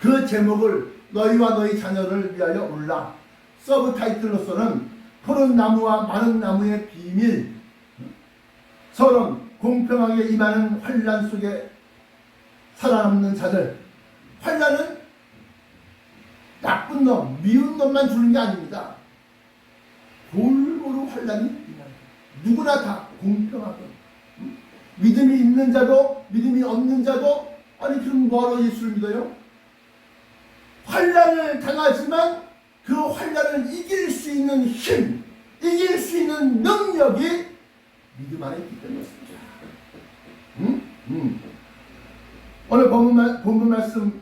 그 제목을 너희와 너희 자녀를 위하여 올라. 서브 타이틀로서는 푸른 나무와 마른 나무의 비밀, 서로 공평하게 임하는 환난 속에 살아남는 자들. 환난은 나쁜 놈, 미운 놈만 주는 게 아닙니다. 골고루 환난이 임합니다. 누구나 다 공평하게. 믿음이 있는 자도 믿음이 없는 자도, 아니 그럼 뭐하러 예수를 믿어요? 환난을 당하지만 그 환난을 이길 수 있는 힘, 이길 수 있는 능력이 믿음 안에 있기 때문이었습니다. 오늘 본문 말씀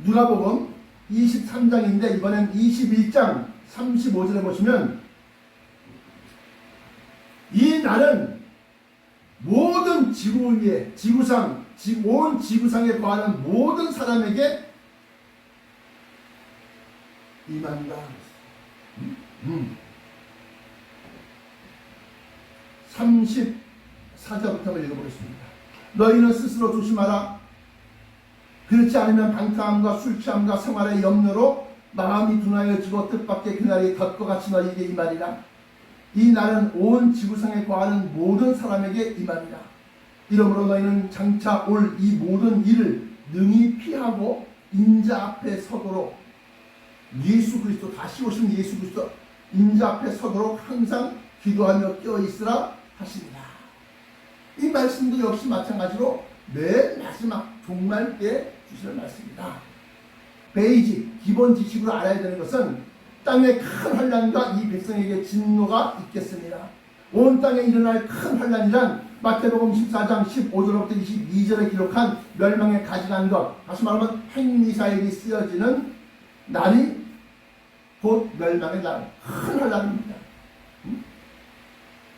누가복음 23장인데 이번엔 21장 35절에 보시면, 이 날은 모든 지구 위에, 지구상, 온 지구상에 거하는 모든 사람에게 임한다. 34절부터 읽어보겠습니다. 너희는 스스로 조심하라. 그렇지 않으면 방탕함과 술 취함과 생활의 염려로 마음이 둔하여지고 뜻밖의 그날이 덫과 같이 너희에게 임하리라. 이 날은 온 지구상에 거하는 모든 사람에게 임하리라. 이러므로 너희는 장차 올 이 모든 일을 능히 피하고 인자 앞에 서도록, 예수 그리스도, 다시 오신 예수 그리스도 인자 앞에 서도록 항상 기도하며 깨어있으라 하십니다. 이 말씀도 역시 마찬가지로 맨 마지막 종말 때 주시는 말씀입니다. 베이직, 기본 지식으로 알아야 되는 것은 땅에 큰 환난과 이 백성에게 진노가 있겠습니다. 온 땅에 일어날 큰 환난이란 마태복음 14장 15절부터 22절에 기록한 멸망에 가증한 것, 다시 말하면 핵미사일이 쓰여지는 날이 곧 멸망의 날, 큰 환난입니다.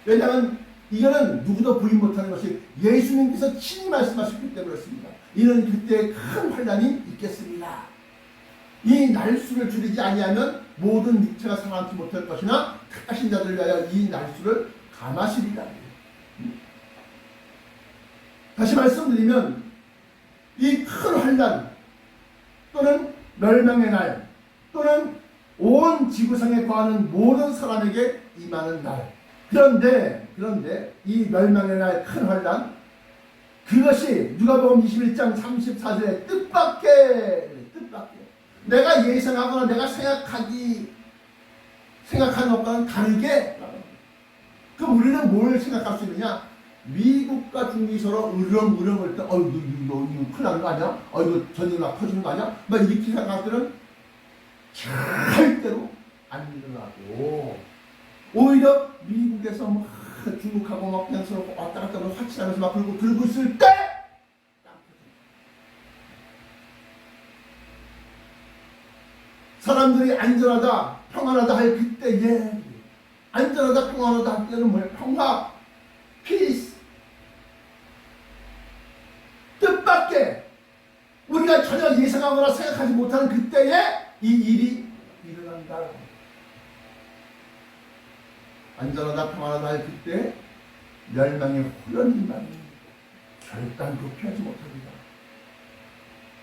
왜냐하면 이거는 누구도 부인 못하는 것이 예수님께서 친히 말씀하셨기 때문에 그렇습니다. 이는 그때 큰 환난이 있겠습니다. 이 날수를 줄이지 아니하면 모든 육체가 살아남지 못할 것이나 택하신 자들을 위하여 이 날수를 감하시리라. 다시 말씀드리면 이 큰 환난 또는 멸망의 날 또는 온 지구상에 거하는 모든 사람에게 임하는 날. 그런데 이 멸망의 날 큰 환난, 그것이 누가복음 21장 34절에 뜻밖의 내가 예상하거나 내가 생각하는 것과는 다르게, 그럼 우리는 뭘 생각할 수 있느냐? 미국과 중국이 서로 으렁을 때, 너 이거 큰일 나는 거 아니야? 이거 전쟁 막 터지는 거 아니야? 막 이렇게 생각할 때는 절대로 안 일어나고, 오히려 미국에서 막 중국하고 막 그냥 서로 왔다 갔다 하면서 화치하면서 막 들고 있을 때 사람들이 안전하다, 평안하다 할 그때에, 안전하다, 평안하다 할 때는 뭐예요? 평화, 피스. 뜻밖의 우리가 전혀 예상하거나 생각하지 못하는 그때에 이 일이 일어난다. 안전하다, 평안하다 할 그때 멸망의 혼란만 결단도 피하지 못합니다.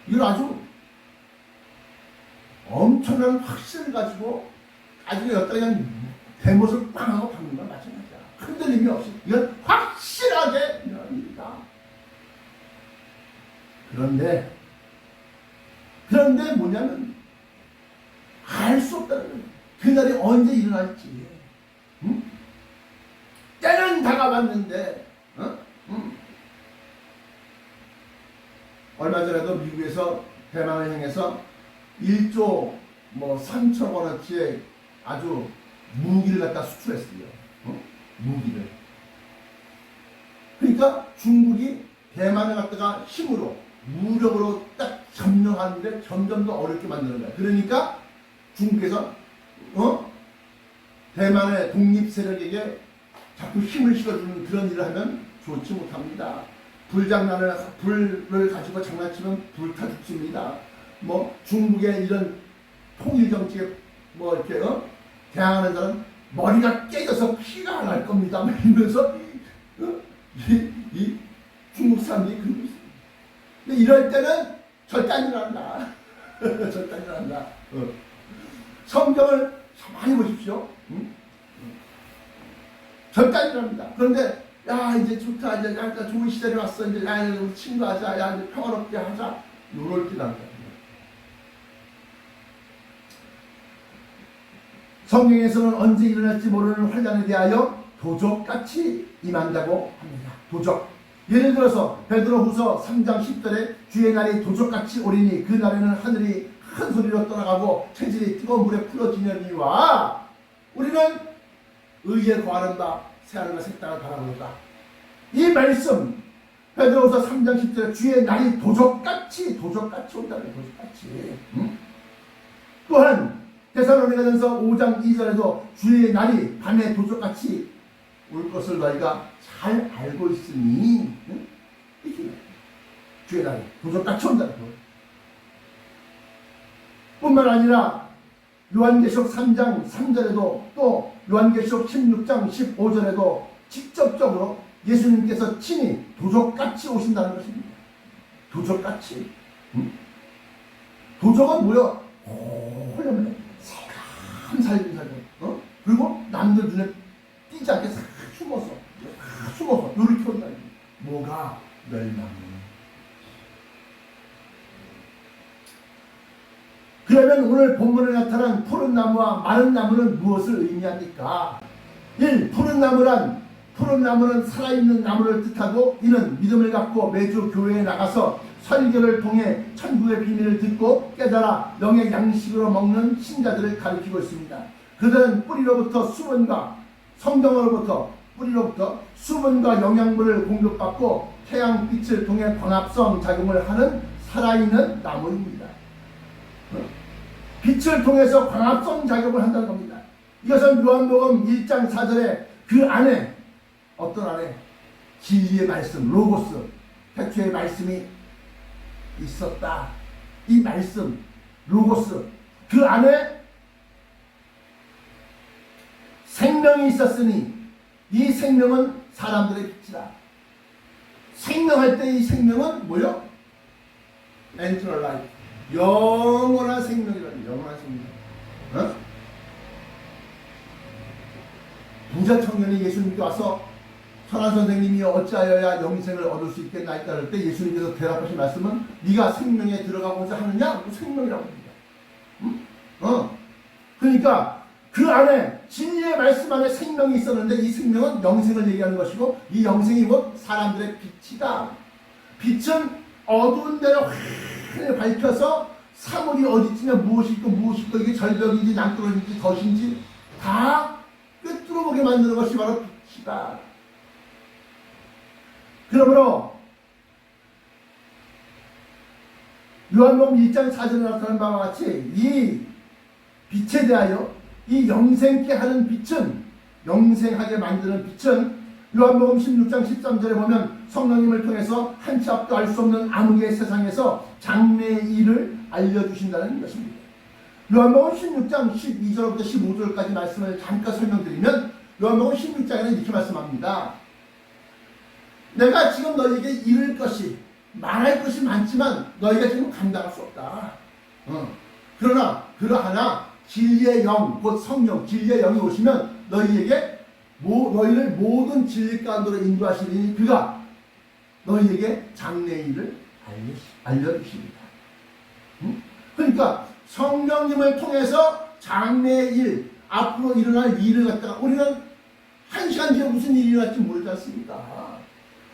이걸 아주 엄청난 확신을 가지고 아주 여기다 그냥 대못을 빵 하고 박는 건 마찬가지야. 흔들림이 없이 이건 확실하게 이런 일이다. 그런데 뭐냐면 알 수 없다는 거예요. 그날이 언제 일어날지. 때는 다가왔는데, 얼마 전에도 미국에서 대만을 향해서 1조 3천억 원어치의 아주 무기를 갖다 수출했어요. 무기를. 그러니까 중국이 대만을 갖다가 힘으로, 무력으로 딱 점령하는데 점점 더 어렵게 만드는 거야. 그러니까 중국에서 대만의 독립 세력에게 자꾸 힘을 실어주는 그런 일을 하면 좋지 못합니다. 불을 가지고 장난치면 불타 죽습니다. 중국의 이런 통일 정치에 이렇게 대항하는 사람 머리가 깨져서 피가 안 날 겁니다. 이러면서 이 중국 사람들이 그러고 있습니다. 근데 이럴 때는 절대 안 일어난다. 절대 일어난다. 성경을 많이 보십시오. 응? 절대 일어납니다. 그런데 야 이제 좋다, 이제 약간 좋은 시절이 왔어, 이제 야 우리 친구하자, 야 이제 평화롭게 하자, 요럴 때 난다. 성경에서는 언제 일어날지 모르는 환란에 대하여 도적같이 임한다고 합니다. 도적. 예를 들어서 베드로후서 3장 10절에 주의 날이 도적같이 오리니 그 날에는 하늘이 큰 소리로 떠나가고 체질이 뜨거운 물에 풀어지느니와 우리는 의에 거하는 바 새하늘과 새 땅을 바라보다. 이 말씀 베드로후서 3장 10절에 주의 날이 도적같이 온다는 도적같이. 또한 데살로니가전서 5장 2절에도 주의 날이 밤에 도적같이 올 것을 너희가 잘 알고 있으니 이렇게 주의 날이 도적같이 온다는 것. 뿐만 아니라 요한계시록 3장 3절에도 또 요한계시록 16장 15절에도 직접적으로 예수님께서 친히 도적같이 오신다는 것입니다. 도적같이. 도적은 뭐야? 홀려면 살살살살. 그리고 남들 눈에 띄지 않게 싹 숨어서 이렇게 온다. 뭐가? 멸망. 그러면 오늘 본문에 나타난 푸른 나무와 마른 나무는 무엇을 의미합니까? 1. 푸른 나무는 살아있는 나무를 뜻하고 이는 믿음을 갖고 매주 교회에 나가서 설교를 통해 천국의 비밀을 듣고 깨달아 영의 양식으로 먹는 신자들을 가리키고 있습니다. 그들은 뿌리로부터 수분과 성경으로부터 뿌리로부터 수분과 영양분을 공급받고 태양빛을 통해 광합성 작용을 하는 살아있는 나무입니다. 빛을 통해서 광합성 작용을 한다는 겁니다. 이것은 요한복음 1장 4절에 그 안에 어떤 안에 진리의 말씀 로고스 태초의 말씀이 있었다. 이 말씀 로고스 그 안에 생명이 있었으니 이 생명은 사람들의 빛이다. 생명할 때 이 생명은 뭐요? Eternal life. 영원한 생명이라는 영원한 생명. 부자 청년이 예수님께 와서 선한 선생님이 어찌하여야 영생을 얻을 수 있겠나이까 할 때 예수님께서 대답하신 말씀은 네가 생명에 들어가고자 하느냐? 그 생명이라고 합니다. 그러니까 그 안에 진리의 말씀 안에 생명이 있었는데 이 생명은 영생을 얘기하는 것이고 이 영생이 곧 사람들의 빛이다. 빛은 어두운 데를 환히 밝혀서 사물이 어디쯤에 무엇이 있고 이게 절벽인지 낭떠러지인지 덫인지 다 꿰뚫어보게 만드는 것이 바로 빛이다. 그러므로 요한복음 1장 4절에 나타난 바와 같이 이 빛에 대하여 이 영생케 하는 빛은 영생하게 만드는 빛은 요한복음 16장 13절에 보면 성령님을 통해서 한치 앞도 알 수 없는 암흑의 세상에서 장래의 일을 알려주신다는 것입니다. 요한복음 16장 12절부터 15절까지 말씀을 잠깐 설명드리면 요한복음 16장에는 이렇게 말씀합니다. 내가 지금 너희에게 이를 것이 말할 것이 많지만 너희가 지금 감당할 수 없다. 그러나 진리의 영 곧 성령 진리의 영이 오시면 너희에게 너희를 모든 진리 가운데로 인도하시리니 그가 너희에게 장래의 일을 알려주십니다. 그러니까 성령님을 통해서 장래의 일 앞으로 일어날 일을 갖다가 우리는 한 시간 뒤에 무슨 일이 일어날지 모르지 않습니까?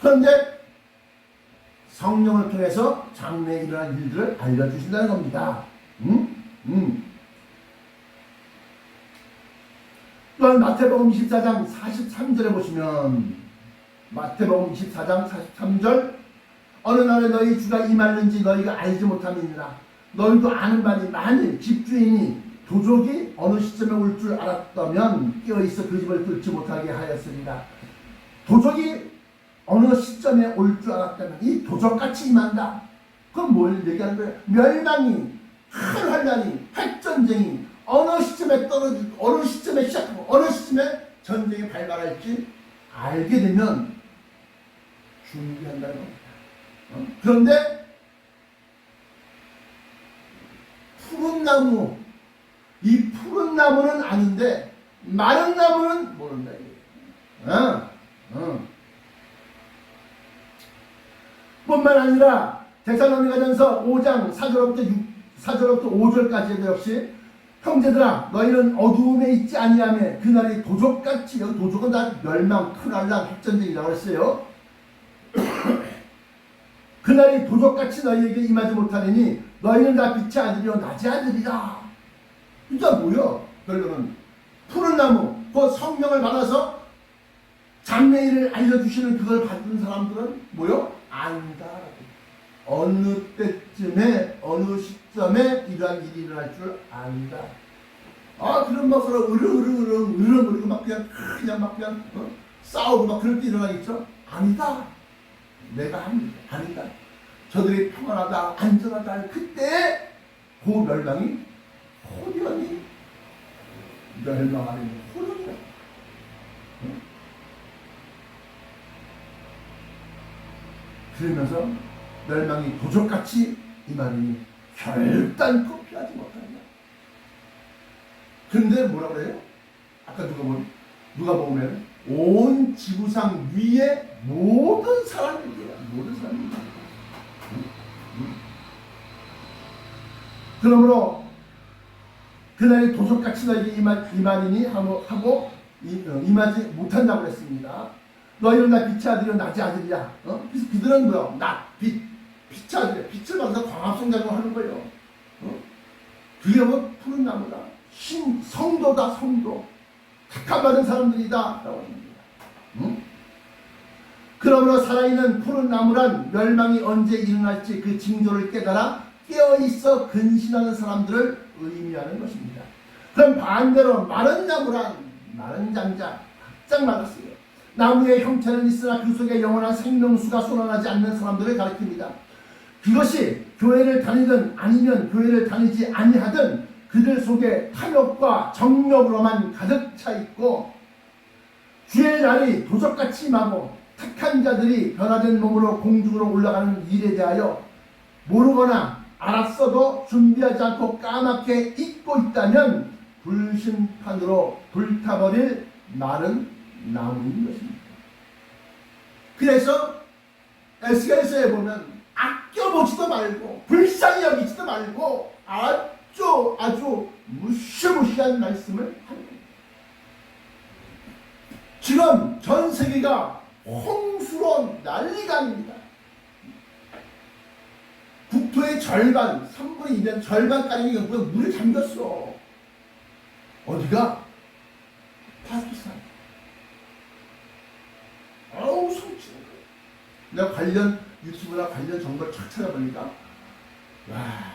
그런데 성령을 통해서 장래에 일어날 일들을 알려주신다는 겁니다. 또한 마태복음 24장 43절에 보시면 마태복음 24장 43절 어느 날에 너희 주가 임하는지 너희가 알지 못함이니라. 너희도 아는 바니 만일 집주인이 도적이 어느 시점에 올 줄 알았다면 깨어있어 그 집을 뚫지 못하게 하였으리라. 도적이 어느 시점에 올 줄 알았다면 이 도적같이 임한다. 그럼 뭘 얘기하는 거예요? 멸망이, 큰 환란이, 핵전쟁이 어느 시점에 떨어지고 어느 시점에 시작하고 어느 시점에 전쟁이 발발할지 알게 되면 준비한다는 겁니다. 그런데 나무, 이 푸른 나무는 아는데 마른 나무는 모른다. 뿐만 아니라 데살로니가전서 5장 4절부터 5절까지도 역시 형제들아 너희는 어두움에 있지 아니하며 그날이 도적같이, 여기 도적은 다 멸망, 큰환란, 핵전쟁이라고 했어요. 그날이 도적같이 너희에게 임하지 못하리니 너희는 다 빛의 아들이요 낮의 아들이라. 그러니까 뭐야? 결론은 푸른 나무, 그 성령을 받아서 장래일을 알려주시는 그걸 받은 사람들은 뭐요? 안다. 어느 때쯤에 어느 시점에 이러한 일이 일어날 줄 안다. 그런 막 서로 으르렁거리고 막 그냥 싸우고 막 그럴 때 일어나겠죠? 아니다. 내가 합니다. 아니다. 저들이 평안하다, 안전하다. 그때 그 멸망이 호련히 멸망하는 호련이다. 그러면서 멸망이 도적같이 임하니 결단코 피하지 못한다. 그런데 뭐라 그래요? 아까 누가 보면 온 지구상 위에 모든 사람들이에요. 모든 사람들. 그러므로 그날이 도적같이 너에게 임하니니 하고 임하지 못한다고 했습니다. 너희는 다 빛의 아들이요 낮의 아들이야. 그래서 그들은 뭐야? 낮, 빛, 빛의 아들이야. 빛을 받아서 광합성작용을 하는 거예요. 그게 뭐 푸른 나무다. 성도다, 성도. 택함받은 사람들이다. 라고 합니다. 그러므로 살아있는 푸른 나무란 멸망이 언제 일어날지 그 징조를 깨달아 깨어있어 근신하는 사람들을 의미하는 것입니다. 그럼 반대로 마른 나무란 마른 장작, 각장 맞았어요. 나무의 형체는 있으나 그 속에 영원한 생명수가 쏟아나지 않는 사람들을 가리킵니다. 그것이 교회를 다니든 아니면 교회를 다니지 아니하든 그들 속에 탐욕과 정욕으로만 가득 차 있고 주의 날이 도적같이 임하고 택한 자들이 변화된 몸으로 공중으로 올라가는 일에 대하여 모르거나 알았어도 준비하지 않고 까맣게 잊고 있다면 불심판으로 불타버릴 마른 나무인 것입니다. 그래서 에스겔서에 보면 아껴보지도 말고 불쌍히 여기지도 말고 아주 무시무시한 말씀을 하는 겁니다. 지금 전 세계가 홍수로 난리가 아닙니다. 국토의 절반, 3분의 2면 절반가량이 물에 잠겼어. 어디가? 파키스탄. 아우 성취는 거예요. 내가 유튜브나 관련 정보를 쫙 찾아보니까 와,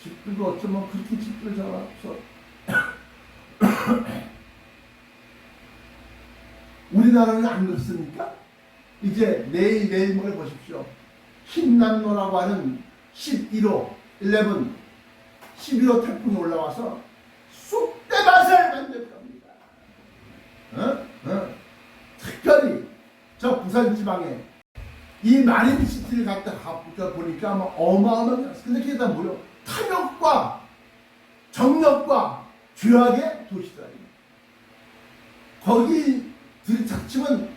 집들도 어쩌면 그렇게 집들을 잡아서 우리나라는 안 그렇습니까? 이제 내일 모레 보십시오. 흰남노라고 하는 11호 태풍이 올라와서 쑥대밭을 만들 겁니다. 특별히 저 부산 지방에 이 마린시티를 갖다 보니까 아마 어마어마하게 났어요. 근데 그게 다 뭐예요? 탐욕과 정욕과 죄악의 도시들아닙니다. 거기 들이닥치면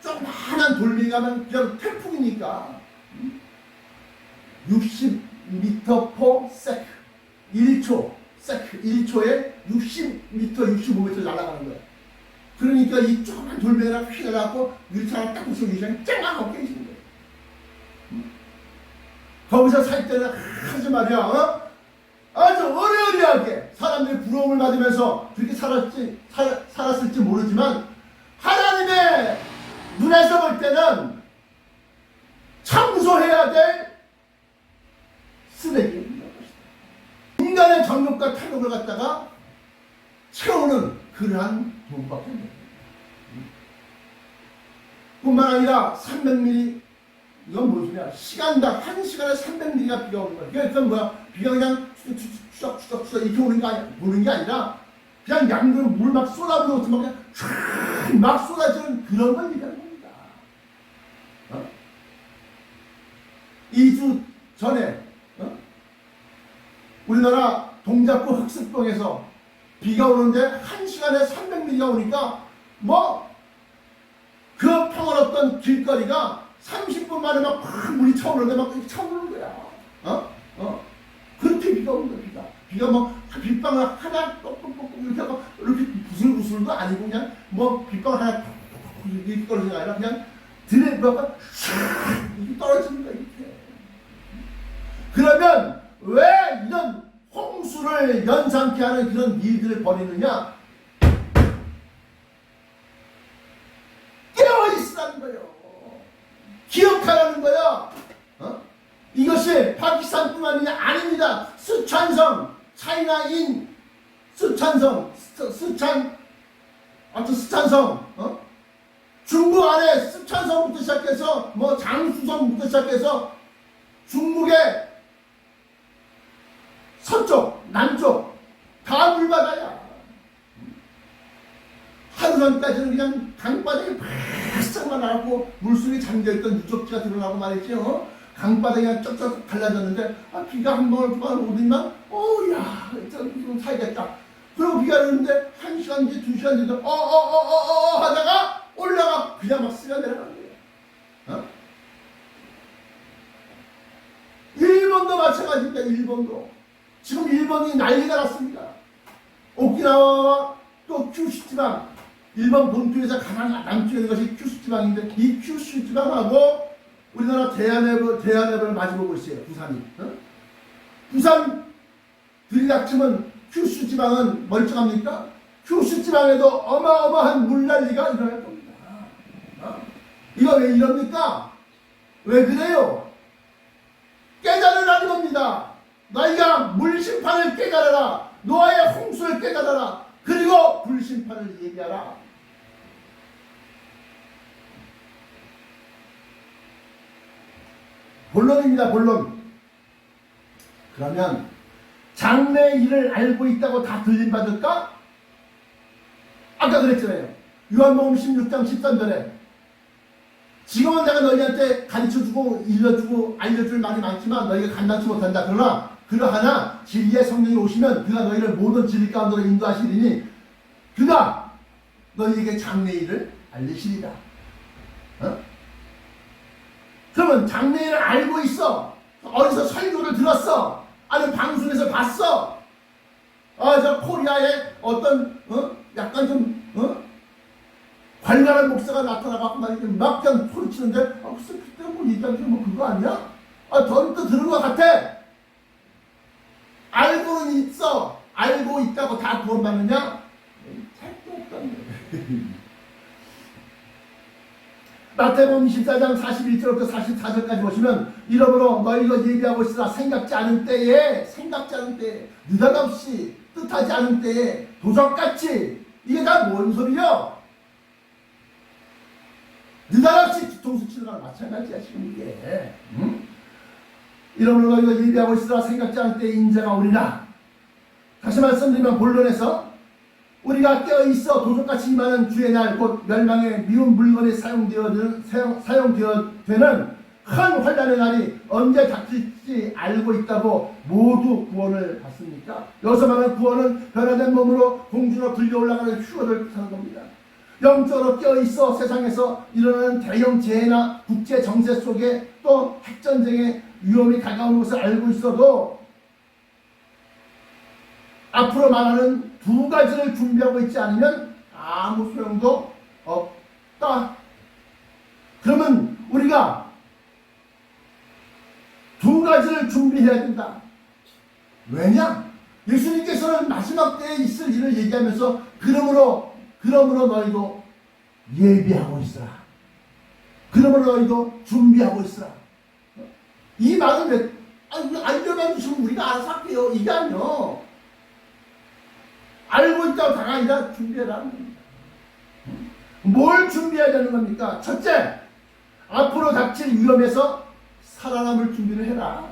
조그마한 돌멩이 가면 그냥 태풍이니까 60m/s 1초에 60m, 65m 날아가는 거예요. 그러니까 이 조그만 돌멩이랑 휘어갖고 유리창을 딱 부수고 유리창이 쨍하고 깨지는 거예요. 거기서 살 때는 하지 말이야. 아주 어리어리하게 사람들이 부러움을 받으면서 그렇게 살았을지 모르지만 하나님의 눈에서 볼 때는 청소해야 될 쓰레기인 것이다. 인간의 정욕과 탐욕을 갖다가 채우는 그러한 도구밖에 없는 거예요. 뿐만 아니라 300mm, 이건 무엇이냐? 시간당 1시간에 300mm가 비가 오는 거예요. 그러니까 뭐야? 비가 그냥 추적추적 이렇게 오는 게 아니라 그냥 양으로 물 막 쏟아부어서 막 그냥 막 쏟아지는 그런 걸 얘기하는 겁니다. 2주 전에 우리나라 동작구 흑석동에서 비가 오는데 1시간에 300mm가 오니까 그 평화롭던 길거리가 30분 만에 막 물이 차오르는데 막 차오르는 거야. 그렇게 비가 오는 거야. 비가 빗방울 하나 똑똑똑 이렇게 부슬부슬도 아니고 그냥 빗방울 하나 이렇게 떨어지는 게 아니라 그냥 드레이브가 이렇게 떨어지는 거야. 이렇게. 그러면 왜 이런 홍수를 연상케 하는 그런 일들을 벌이느냐? 깨어있으라는 거예요. 기억하라는 거예요. 이것이 파키스탄뿐만이 아닙니다. 스촨성, 차이나인 스촨성, 스촨성, 중국 안에 스촨성부터 시작해서 장수성부터 시작해서 중국의 서쪽, 남쪽 다 물바다야. 하루전까지는 그냥 강바닥에 바싹만 나고 물속에 잠겨있던 유적지가 드러나고 말이죠. 강바닥이 그냥 쩍쩍 갈라졌는데 비가 한 방울 두 방울 오더니만 야 좀 살겠다. 그리고 비가 오는데 1시간 뒤 2시간 뒤에 하다가 올라가 그냥 막 쓰가 내려가는 거예요. 일본도 마찬가지입니다. 일본도 지금 일본이 난리가 났습니다. 오키나와와 또 큐슈 지방, 일본 본토에서 가장 남쪽에 있는 것이 큐슈 지방인데 이 큐슈 지방하고 우리나라 대한해변을 마주보고 있어요. 부산이. 부산 들이닥치면 큐슈 지방은 멀쩡합니까? 큐슈 지방에도 어마어마한 물난리가 일어날 겁니다. 이거 왜 이럽니까? 왜 그래요? 깨달으라는 겁니다. 너희가 물심판을 깨달아라. 노아의 홍수를 깨달아라. 그리고 불심판을 얘기하라. 본론입니다. 본론. 그러면 장래의 일을 알고 있다고 다 들림받을까? 아까 그랬잖아요. 요한복음 16장 13절에 지금은 내가 너희한테 가르쳐주고 일러주고 알려줄 말이 많지만 너희가 감당치 못한다. 그러하나 진리의 성령이 오시면 그가 너희를 모든 진리 가운데로 인도하시리니 그가 너희에게 장래의 일을 알리시리라. 그러면 장래의 일을 알고 있어. 어디서 설교를 들었어. 아니면 방송에서 봤어. 저 코리아에 어떤 약간 좀 관련한 목사가 나타나갖고 말이지 막 그냥 소리치는데 글쎄 그때 얘기한 게 그거 아니야? 더 들은 것 같아. 알고는 있어. 알고 있다고 다 구원받느냐? 택도 없다는 거예요. 마태복음 24장 41절부터 44절까지 보시면 이러므로 너희가 예비하고 있으라. 생각지 않은 때에 느닷없이 뜻하지 않은 때에 도적같이. 이게 다 뭔 소리요? 느닷없이 뒤통수 치는 거랑 마찬가지야 지금 이게. 이러므로 너희가 예비하고 있으라. 생각지 않은 때에 인자가 오리라. 다시 말씀드리면 본론에서 우리가 깨어있어 도적같이 임하는 주의 날 곧 멸망의 미운 물건이 사용되어되는 큰 환난의 날이 언제 닥칠지 알고 있다고 모두 구원을 받습니까? 여기서 말하는 구원은 변화된 몸으로 공주로 들려올라가는 휴거를 뜻하는 겁니다. 영적으로 깨어있어 세상에서 일어나는 대형 재해나 국제 정세 속에 또 핵전쟁의 위험이 다가오는 것을 알고 있어도 앞으로 말하는 두 가지를 준비하고 있지 않으면 아무 소용도 없다. 그러면 우리가 두 가지를 준비해야 된다. 왜냐? 예수님께서는 마지막 때에 있을 일을 얘기하면서 그러므로 너희도 예비하고 있으라. 그러므로 너희도 준비하고 있으라. 이 말은 왜 알려만 주시면 우리가 알아서 할게요. 이게 아니요. 알고 있다고 다가 아니라 준비해라는 겁니다. 뭘 준비해야 되는 겁니까? 첫째, 앞으로 닥칠 위험에서 살아남을 준비를 해라.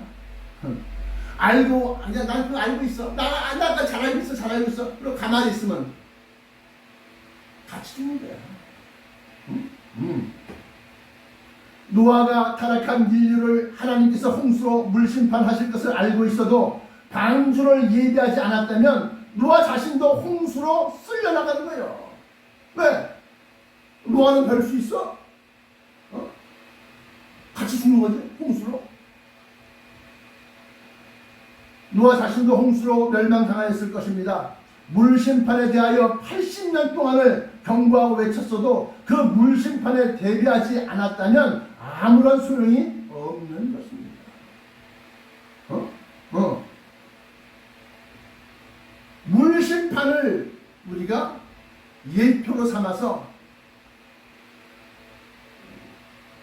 알고, 아니야, 난 그거 알고 있어. 나 잘 알고 있어. 그리고 가만히 있으면 같이 죽는 거야. 노아가 타락한 인류를 하나님께서 홍수로 물심판하실 것을 알고 있어도 방주를 예비하지 않았다면 노아 자신도 홍수로 쓸려나가는 거예요. 왜? 노아는 별 수 있어? 같이 죽는 거지, 홍수로. 노아 자신도 홍수로 멸망당하였을 것입니다. 물심판에 대하여 80년 동안을 경고하고 외쳤어도 그 물심판에 대비하지 않았다면 아무런 소용이 없는 것입니다. 물심판을 우리가 예표로 삼아서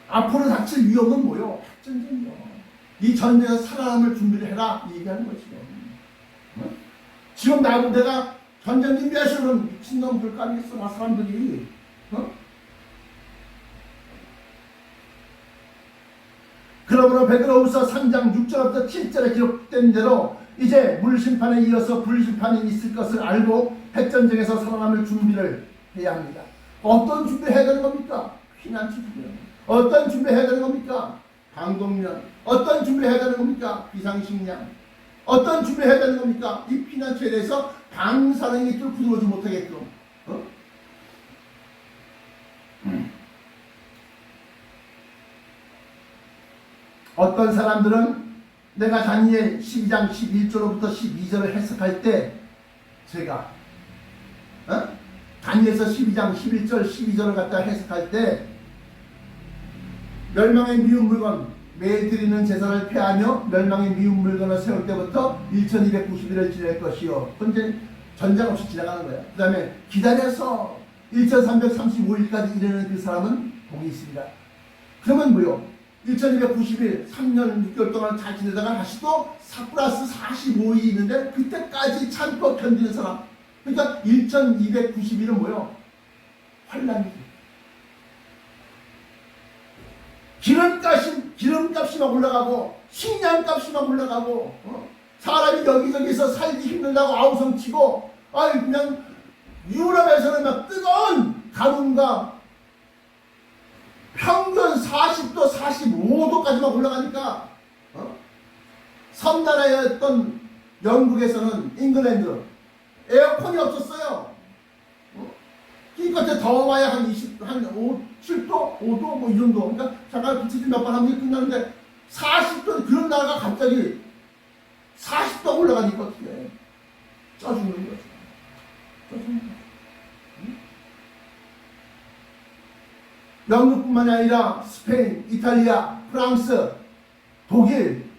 앞으로 닥칠 위험은 뭐요? 핵전쟁이요. 이 전쟁에서 살아남을 준비를 해라, 얘기하는 거지. 지금 내가 전쟁 준비하시는 미친놈들 까겠어, 나 사람들이. 그러므로 베드로후서 3장 6절부터 7절에 기록된 대로 이제 물심판에 이어서 불심판이 있을 것을 알고 핵전쟁에서 살아남을 준비를 해야 합니다. 어떤 준비를 해야 되는 겁니까? 피난처 준비요. 어떤 준비를 해야 되는 겁니까? 방독면. 어떤 준비를 해야 되는 겁니까? 비상식량. 어떤 준비를 해야 되는 겁니까? 이 피난처에 대해서 방사능이 뚫고 들어오지 못하게끔. 어떤 사람들은 내가 다니엘 12장 11절로부터 12절을 해석할 때 제가 다니엘서 12장 11절 12절을 갖다 해석할 때 멸망의 미운 물건 매일 드리는 제사를 폐하며 멸망의 미운 물건을 세울 때부터 1290일을 지낼 것이요. 현재 전쟁 없이 지나가는 거예요. 그 다음에 기다려서 1335일까지 이르는 그 사람은 복이 있습니다. 그러면 뭐요? 1290일 3년 6개월 동안 잘 지내다가 다시 또 4 플러스 45일이 있는데 그때까지 참고 견디는 사람. 그러니까 1290일은 뭐요? 환란이죠. 기름값이 막 올라가고 식량값이 막 올라가고 사람이 여기저기서 살기 힘들다고 아우성치고 그냥 유럽에서는 막 뜨거운 가뭄과 평균 40도 45도까지 막 올라가니까 섬나라였던 영국에서는 잉글랜드 에어컨이 없었어요. 그러니까 더워야 한 7도, 5도 뭐 이 정도. 그러니까 잠깐 비치기 몇 번 하면 이게 끝나는데 40도 그런 나라가 갑자기 40도 올라가니까 어떻게 해? 쪄주는 거죠. 쪄주는 거죠. 영국뿐만이 아니라 스페인, 이탈리아, 프랑스, 독일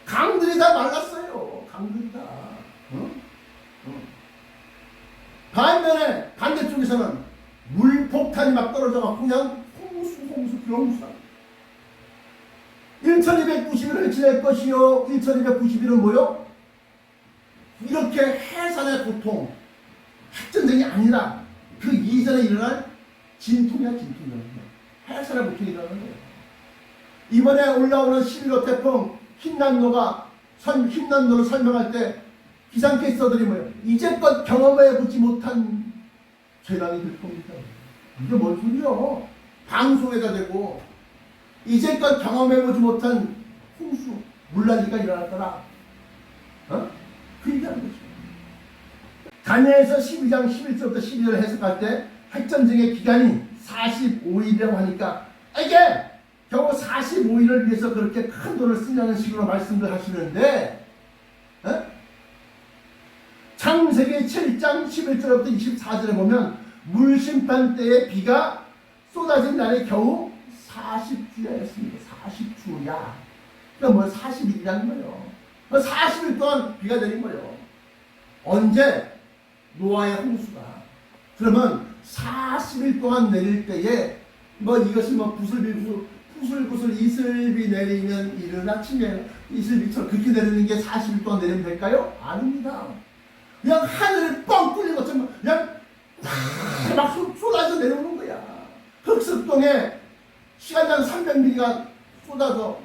강들이 다 말랐어요. 강들이 다. 반면에 반대쪽에서는 물폭탄이 막 떨어져갖고 그냥 홍수 경수다. 1290일을 지낼 것이요. 1290일은 뭐요? 이렇게 해산의 고통, 핵전쟁이 아니라 그 이전에 일어날 진통이야. 해산의 고통이 일어나는 거예요. 이번에 올라오는 11호 태풍 흰난로를 설명할 때 기상캐스터들이 뭐예요? 이제껏 경험해보지 못한 재난이 될 겁니다. 이게 뭔 소리요? 방송에다 대고 이제껏 경험해보지 못한 홍수, 물난리가 일어날 거라. 그 얘기하는 거죠. 다니엘서 12장 11절부터 12절을 해석할 때 핵전쟁의 기간이 45일이라고 하니까 이게 겨우 45일을 위해서 그렇게 큰 돈을 쓰냐는 식으로 말씀을 하시는데 창세기 7장 11절부터 24절에 보면 물심판 때의 비가 쏟아진 날이 겨우 40주야였습니다. 40주야. 그러니까 뭐 40일이라는 거예요. 40일 동안 비가 내린 거예요. 언제? 노아의 홍수가. 그러면 40일 동안 내릴 때에 뭐 이것이 뭐 부슬부슬 이슬비 내리면 이른 아침에 이슬비처럼 그렇게 내리는 게 40일 동안 내리면 될까요? 아닙니다. 그냥 하늘을 뻥 뚫린 것처럼 그냥 막 쏟아져 내려오는 거야. 흑석동에 시간당 300mm가 쏟아져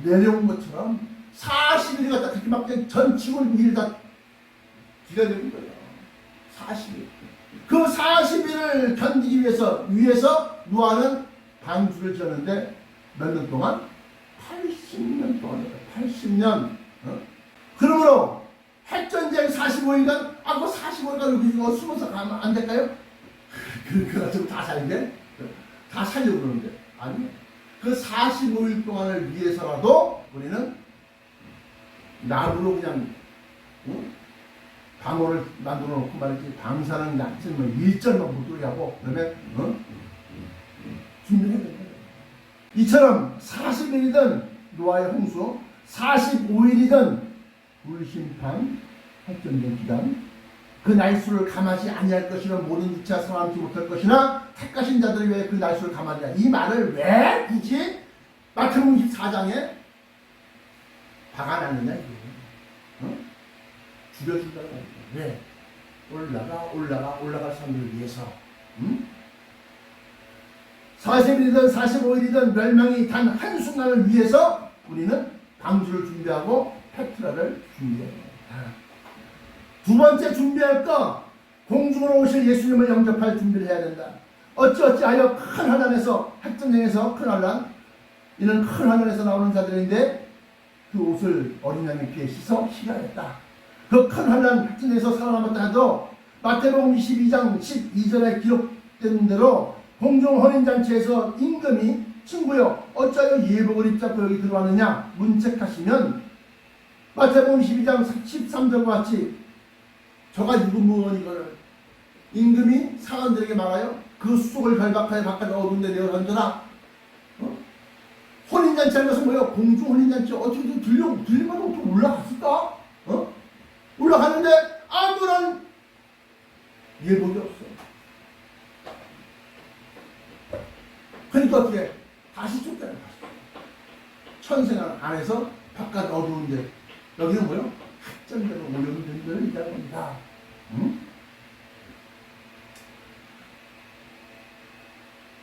내려온 것처럼 40일이 갖다 그렇게 막 전 지구를 위를 다 비가 내린 거예요. 40일. 그 40일을 견디기 위해서 노아는 방주를 지었는데 몇 년 동안? 80년 동안이에요. 80년. 그러므로 핵전쟁 45일간 그 45일간 여기 숨어서 가면 안 될까요? 그래가지고 다 살게? 다 살려고 그러는데 아니, 그 45일 동안을 위해서라도 우리는 나무로 그냥 방어를 만들어 놓고 말이지 방사능 약점 뭐 일절만 못 들게 하고 그다음에 준비해야 된다. 이처럼 40일이든 노아의 홍수, 45일이든 불심판 핵전쟁 기간, 그 날수를 감하지 아니할 것이나 모든 이차 살아남지 못할 것이나 택하신 자들을 위해 그 날수를 감하리라. 이 말을 왜 굳이 마태복음 24장에 박아놨느냐 이거예요. 죽여준다는 거예요. 왜? 올라갈 사람들을 위해서. 40일이든 45일이든 멸망이 단 한순간을 위해서 우리는 방주를 준비하고 페트라를 준비해야 합니다. 두 번째 준비할 거, 공중으로 오실 예수님을 영접할 준비를 해야 된다. 어찌하여 큰 환난에서, 핵전쟁에서 큰 환난, 이는 큰 환난에서 나오는 자들인데 그 옷을 어린 양의 피에 씻어 희가했다. 그 큰 환난 핵전쟁에서 살아남았다 해도 마태복음 22장 12절에 기록된 대로 공중 혼인잔치에서 임금이 친구여 어찌하여 예복을 입잡고 여기 들어왔느냐 문책하시면 마태복음 12장 13절과 같이 저가 유금무원 이거를 임금이 사관들에게 말하여 그 수족을 결박하여 바깥에 어두운 데 내어던져라. 혼인잔치 하는 것은 뭐예요? 공중 혼인잔치 어떻게 좀 들리면 어떻게 올라갔을까? 올라가는데 아무런 예복이 없어. 그러니까 어떻게 다시 쫓겨나. 천생활 안에서 바깥 어두운데 여기는 뭐예요? 학전대로 오염된 데를 얘기하는 겁니다.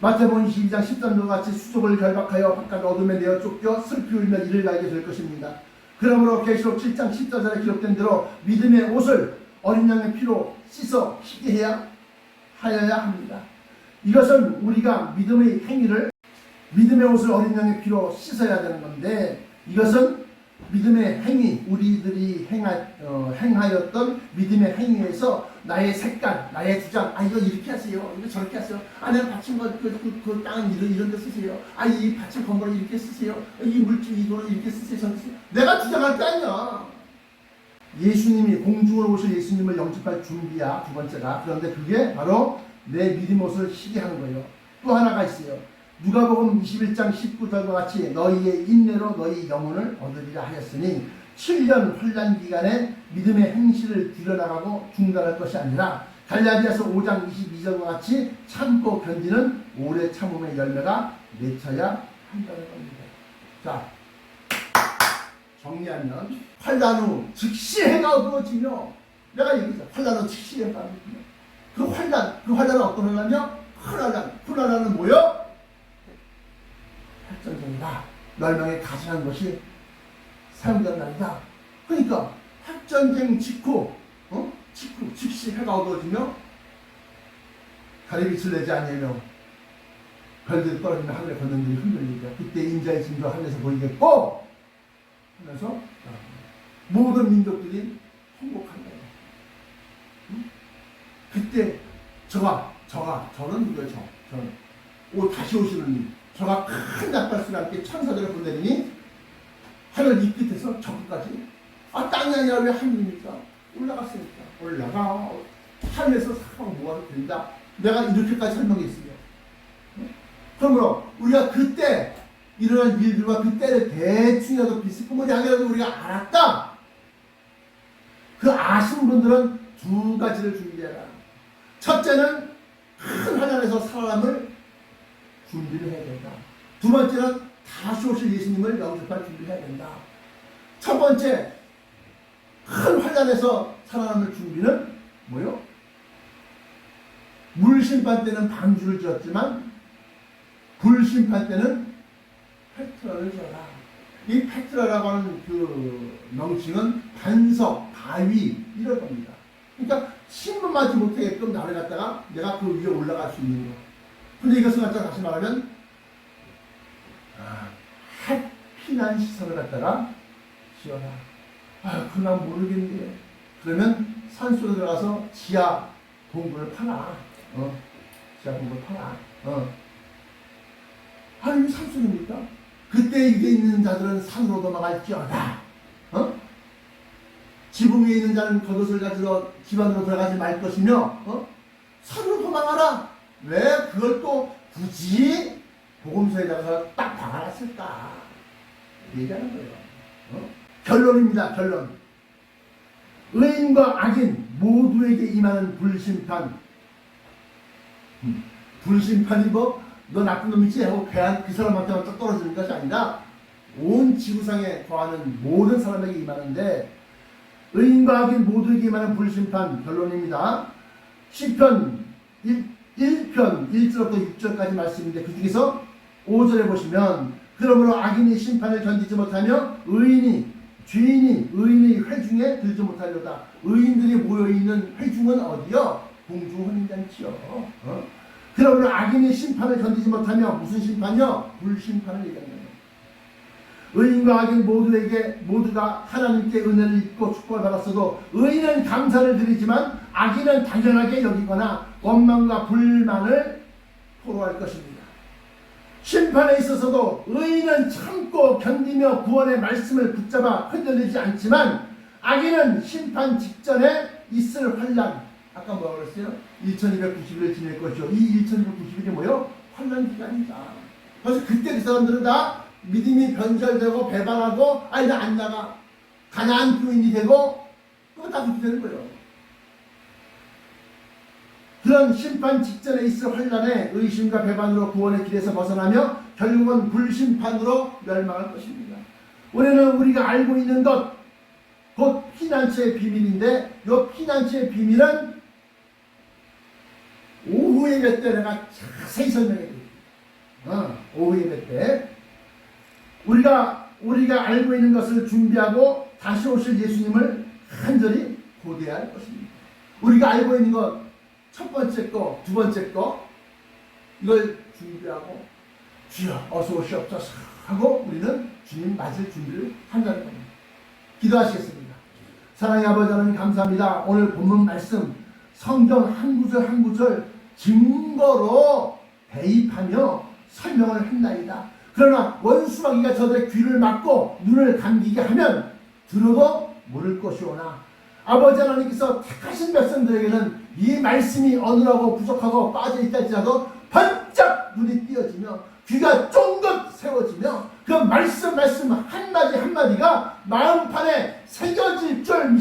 마태복음 22장 13절과 같이 수족을 결박하여 바깥 어둠에 내어 쫓겨 슬피 울며 이를 갈게 될 것입니다. 그러므로 계시록 7장 14절에 기록된 대로 믿음의 옷을 어린 양의 피로 씻어 희게 하여야 합니다. 이것은 우리가 믿음의 행위를, 믿음의 옷을 어린 양의 피로 씻어야 되는 건데, 이것은 믿음의 행위, 우리들이 행하였던 믿음의 행위에서 나의 색깔, 나의 주장, 이거 이렇게 하세요, 이거 저렇게 하세요, 내가 받친 거, 그 땅은 이런 데 쓰세요, 이 받친 건물을 이렇게 쓰세요, 이 물질, 이 돈을 이렇게 쓰세요, 저렇게 쓰세요. 내가 주장할 게 아니야. 예수님이 공중으로 오실 예수님을 영접할 준비야, 두 번째가. 그런데 그게 바로 내 믿음 옷을 희게 하는 거예요. 또 하나가 있어요. 누가복음 21장 19절과 같이 너희의 인내로 너희 영혼을 얻으리라 하였으니 7년 환난 기간에 믿음의 행실을 들여나가고 중단할 것이 아니라 갈라디아서 5장 22절과 같이 참고 견디는 오래 참음의 열매가 맺혀야 한다는 겁니다. 자, 정리하면 환난 후 즉시 해가 어두워지며, 내가 얘기했죠. 환난 후 즉시 해가 어두워지며, 그 환난은 어떤 환난이요? 큰 환난은 뭐요? 핵전쟁이다. 멸망에 가증한 것이 사용된 날이다. 그러니까 핵전쟁 직후 즉시 해가 어두워지며 달이 빛을 내지 아니하며 별들이 떨어지며 하늘에 걷는들이 흔들리리라. 그때 인자의 징조 하늘에서 보이겠고 하면서 모든 민족들이 통곡한다. 그때 저는 누구예요? 저는 다시 오시는 님, 저가 큰 약발수가 함께 천사들을 보내니 하늘 이 끝에서 저 끝까지, 땅이 아니라 왜 하늘입니까? 올라갔으니까. 올라가 하늘에서 사방 모아서 들린다. 내가 이렇게까지 설명했어요. 그러므로 우리가 그때 일어난 일들과 그 때를 대충이라도 비스무리하게라도 우리가 알았다. 그 아신 분들은 두 가지를 준비해라. 첫째는 큰 환난에서 살아남을 준비를 해야 된다. 두 번째는 다시 오실 예수님을 영접할 준비를 해야 된다. 첫 번째, 큰 환난에서 살아남을 준비는 뭐요? 물심판 때는 방주를 지었지만 불심판 때는 페트라를 지어라. 이 페트라라고 하는 그 명칭은 반석, 바위 이런 겁니다. 그러니까 신문하지 못하게끔 나를 갖다가 내가 그 위에 올라갈 수 있는 거. 근데 이것을 갖다가 다시 말하면 핵 피난 시설을 갖다가 지어라. 아, 그건 모르겠네. 그러면 산속에 들어가서 지하 동굴을 파라. 지하 동굴을 파라. 하나님이 산속입니까? 그때 이게 있는 자들은 산으로 도망갈지어다. 지붕 위에 있는 자는 겉옷을 가지러 집 안으로 들어가지 말 것이며, 산으로 도망하라. 왜 그걸 또 굳이 복음서에다가 딱 박아놨을까? 얘기하는 거예요. 결론입니다. 결론. 의인과 악인 모두에게 임하는 불심판. 불심판이 뭐 너 나쁜 놈이지 하고 그냥 그 사람한테만 딱 떨어지는 것이 아니라 온 지구상에 거하는 모든 사람에게 임하는데, 의인과 악인 모두에게 임하는 불심판. 결론입니다. 시편 1편 1절부터 6절까지 말씀인데, 그 중에서 5절에 보시면, 그러므로 악인이 심판을 견디지 못하며 죄인이 의인의 회중에 들지 못하려다. 의인들이 모여있는 회중은 어디요? 공중헌인잔치요. 그러므로 악인이 심판을 견디지 못하며, 무슨 심판이요? 불심판을 얘기하는 거예요. 의인과 악인 모두가 하나님께 은혜를 입고 축복을 받았어도 의인은 감사를 드리지만 악인은 당연하게 여기거나 원망과 불만을 토로할 것입니다. 심판에 있어서도 의인은 참고 견디며 구원의 말씀을 붙잡아 흔들리지 않지만, 악인은 심판 직전에 있을 환난, 아까 뭐라고 그랬어요? 1290일을 지낼 것이요. 이 1290일이 뭐요? 환난 기간이다. 그래서 그때 그 사람들은 다 믿음이 변절되고 배반하고, 나 안 나가, 가나안 교인이 되고, 그거 다 그렇게 되는 거예요. 그런 심판 직전에 있을 환난에 의심과 배반으로 구원의 길에서 벗어나며 결국은 불심판으로 멸망할 것입니다. 우리는 우리가 알고 있는 것, 곧 피난처의 비밀인데, 이 피난처의 비밀은 오후 예배 때 내가 자세히 설명해 드립니다. 오후 예배 때 우리가 알고 있는 것을 준비하고 다시 오실 예수님을 간절히 고대할 것입니다. 우리가 알고 있는 것, 첫 번째 거, 두 번째 거, 이걸 준비하고 주여 어서 오시옵소서 하고 우리는 주님 맞을 준비를 한다는 겁니다. 기도하시겠습니다. 사랑의 아버지 하나님 감사합니다. 오늘 본문 말씀 성경 한 구절 한 구절 증거로 대입하며 설명을 했나이다. 그러나 원수마귀가 저들의 귀를 막고 눈을 감기게 하면 들어도 모를 것이오나, 아버지 하나님께서 택하신 백성들에게는 이 말씀이 어느라고 부족하고 빠져있다 할지라도 번쩍 눈이 띄어지며 귀가 쫑긋 세워지며 그 말씀 한마디 한마디가 마음판에 새겨질 줄